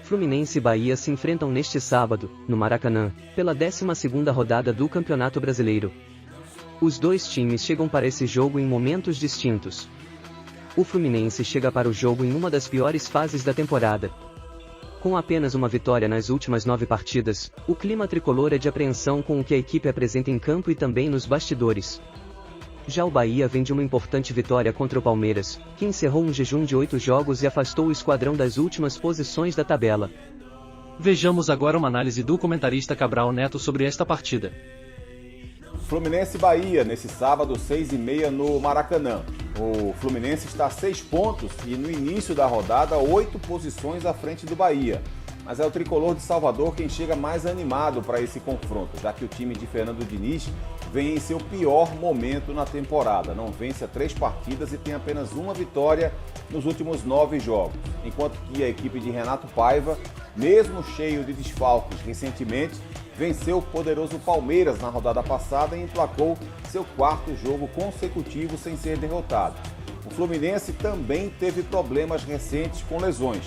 Fluminense e Bahia se enfrentam neste sábado, no Maracanã, pela 12ª rodada do Campeonato Brasileiro. Os dois times chegam para esse jogo em momentos distintos. O Fluminense chega para o jogo em uma das piores fases da temporada. Com apenas uma vitória nas últimas 9 partidas, o clima tricolor é de apreensão com o que a equipe apresenta em campo e também nos bastidores. Já o Bahia vem de uma importante vitória contra o Palmeiras, que encerrou um jejum de 8 jogos e afastou o esquadrão das últimas posições da tabela. Vejamos agora uma análise do comentarista Cabral Neto sobre esta partida. Fluminense e Bahia, nesse sábado, 6h30 no Maracanã. O Fluminense está a 6 pontos e no início da rodada, 8 posições à frente do Bahia. Mas é o tricolor de Salvador quem chega mais animado para esse confronto, já que o time de Fernando Diniz vem em seu pior momento na temporada. Não vence há 3 partidas e tem apenas uma vitória nos últimos 9 jogos. Enquanto que a equipe de Renato Paiva, mesmo cheio de desfalques recentemente, venceu o poderoso Palmeiras na rodada passada e emplacou seu 4º jogo consecutivo sem ser derrotado. O Fluminense também teve problemas recentes com lesões.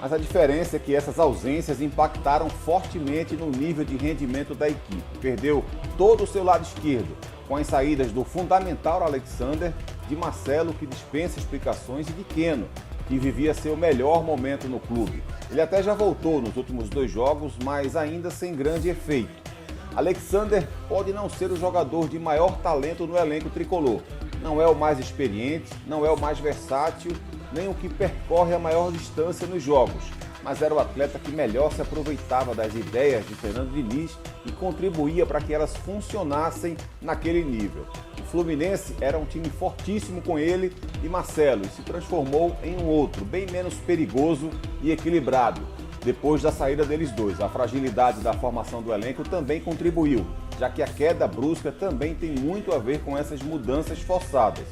Mas a diferença é que essas ausências impactaram fortemente no nível de rendimento da equipe. Perdeu todo o seu lado esquerdo, com as saídas do fundamental Alexander, de Marcelo, que dispensa explicações, e de Keno, que vivia seu melhor momento no clube. Ele até já voltou nos últimos 2 jogos, mas ainda sem grande efeito. Alexander pode não ser o jogador de maior talento no elenco tricolor. Não é o mais experiente, não é o mais versátil, nem o que percorre a maior distância nos jogos, mas era o atleta que melhor se aproveitava das ideias de Fernando Diniz e contribuía para que elas funcionassem naquele nível. O Fluminense era um time fortíssimo com ele e Marcelo e se transformou em um outro, bem menos perigoso e equilibrado. Depois da saída deles dois, a fragilidade da formação do elenco também contribuiu, já que a queda brusca também tem muito a ver com essas mudanças forçadas.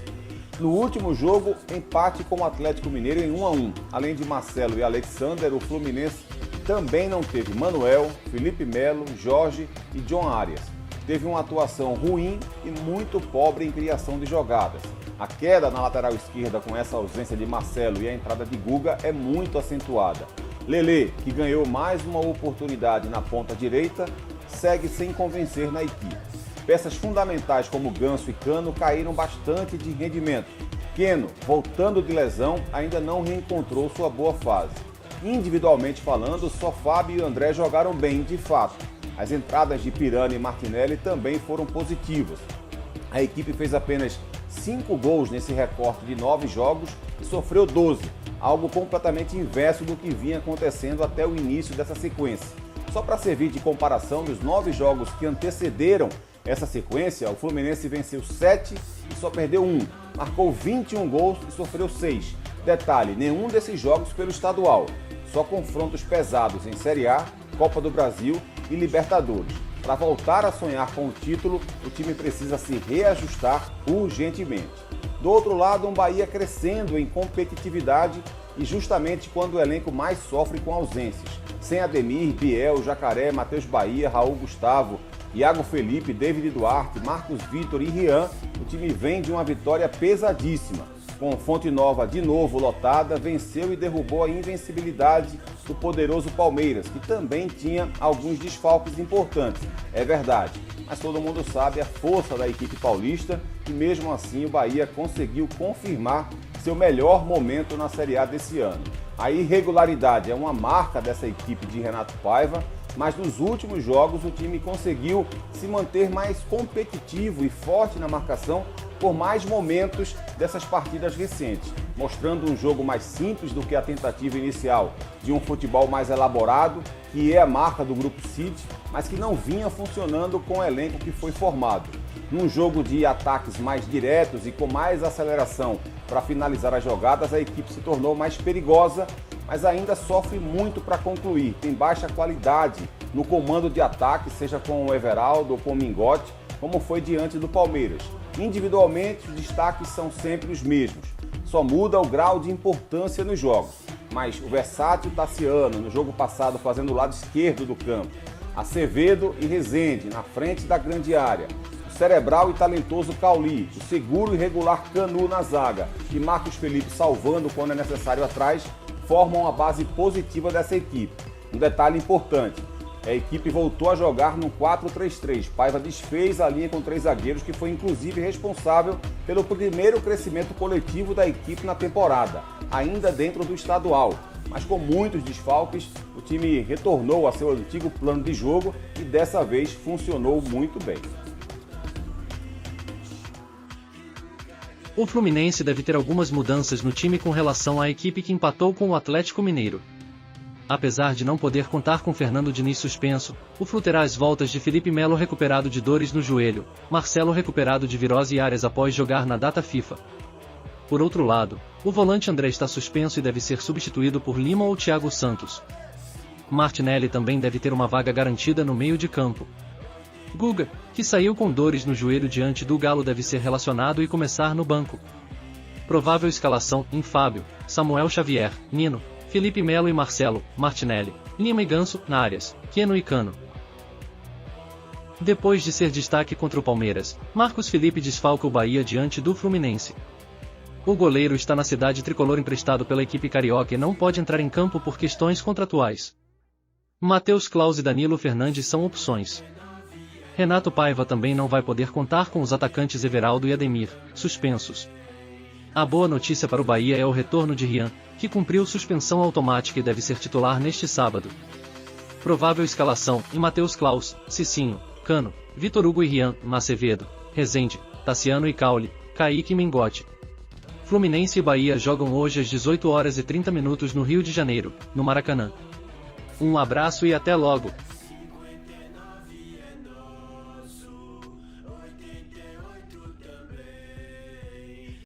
No último jogo, empate com o Atlético Mineiro em 1-1. Além de Marcelo e Alexander, o Fluminense também não teve Manuel, Felipe Melo, Jorge e John Arias. Teve uma atuação ruim e muito pobre em criação de jogadas. A queda na lateral esquerda com essa ausência de Marcelo e a entrada de Guga é muito acentuada. Lelê, que ganhou mais uma oportunidade na ponta direita, segue sem convencer na equipe. Peças fundamentais como Ganso e Cano caíram bastante de rendimento. Keno, voltando de lesão, ainda não reencontrou sua boa fase. Individualmente falando, só Fábio e André jogaram bem, de fato. As entradas de Pirani e Martinelli também foram positivas. A equipe fez apenas 5 gols nesse recorte de 9 jogos e sofreu 12, algo completamente inverso do que vinha acontecendo até o início dessa sequência. Só para servir de comparação, nos 9 jogos que antecederam essa sequência, o Fluminense venceu 7 e só perdeu 1, marcou 21 gols e sofreu 6. Detalhe, nenhum desses jogos pelo estadual, só confrontos pesados em Série A, Copa do Brasil e Libertadores. Para voltar a sonhar com o título, o time precisa se reajustar urgentemente. Do outro lado, um Bahia crescendo em competitividade e justamente quando o elenco mais sofre com ausências. Sem Ademir, Biel, Jacaré, Matheus Bahia, Raul Gustavo, Iago Felipe, David Duarte, Marcos Vitor e Rian, o time vem de uma vitória pesadíssima. Com Fonte Nova de novo lotada, venceu e derrubou a invencibilidade do poderoso Palmeiras, que também tinha alguns desfalques importantes, é verdade. Mas todo mundo sabe a força da equipe paulista e mesmo assim o Bahia conseguiu confirmar seu melhor momento na Série A desse ano. A irregularidade é uma marca dessa equipe de Renato Paiva, mas nos últimos jogos o time conseguiu se manter mais competitivo e forte na marcação por mais momentos dessas partidas recentes, mostrando um jogo mais simples do que a tentativa inicial de um futebol mais elaborado, que é a marca do Grupo City, mas que não vinha funcionando com o elenco que foi formado. Num jogo de ataques mais diretos e com mais aceleração para finalizar as jogadas, a equipe se tornou mais perigosa, mas ainda sofre muito para concluir. Tem baixa qualidade no comando de ataque, seja com o Everaldo ou com o Mingote, como foi diante do Palmeiras. Individualmente, os destaques são sempre os mesmos. Só muda o grau de importância nos jogos. Mas o versátil Tassiano, no jogo passado, fazendo o lado esquerdo do campo. Acevedo e Rezende, na frente da grande área. o cerebral e talentoso Cauli, o seguro e regular Canu na zaga e Marcos Felipe salvando quando é necessário atrás, formam a base positiva dessa equipe. Um detalhe importante, a equipe voltou a jogar no 4-3-3. Paiva desfez a linha com 3 zagueiros, que foi inclusive responsável pelo primeiro crescimento coletivo da equipe na temporada, ainda dentro do estadual. Mas com muitos desfalques, o time retornou a seu antigo plano de jogo e dessa vez funcionou muito bem. O Fluminense deve ter algumas mudanças no time com relação à equipe que empatou com o Atlético Mineiro. Apesar de não poder contar com Fernando Diniz suspenso, o Flu terá as voltas de Felipe Melo recuperado de dores no joelho, Marcelo recuperado de virose e Arias após jogar na data FIFA. Por outro lado, o volante André está suspenso e deve ser substituído por Lima ou Thiago Santos. Martinelli também deve ter uma vaga garantida no meio de campo. Guga, que saiu com dores no joelho diante do Galo, deve ser relacionado e começar no banco. Provável escalação em Fábio, Samuel Xavier, Nino, Felipe Melo e Marcelo, Martinelli, Lima e Ganso, Arias, Keno e Cano. Depois de ser destaque contra o Palmeiras, Marcos Felipe desfalca o Bahia diante do Fluminense. O goleiro está na cidade tricolor emprestado pela equipe carioca e não pode entrar em campo por questões contratuais. Matheus Claus e Danilo Fernandes são opções. Renato Paiva também não vai poder contar com os atacantes Everaldo e Ademir, suspensos. A boa notícia para o Bahia é o retorno de Rian, que cumpriu suspensão automática e deve ser titular neste sábado. Provável escalação em Matheus Claus, Cicinho, Cano, Vitor Hugo e Rian, Macevedo, Rezende, Tassiano e Caule, Kaique e Mingote. Fluminense e Bahia jogam hoje às 18h30 no Rio de Janeiro, no Maracanã. Um abraço e até logo!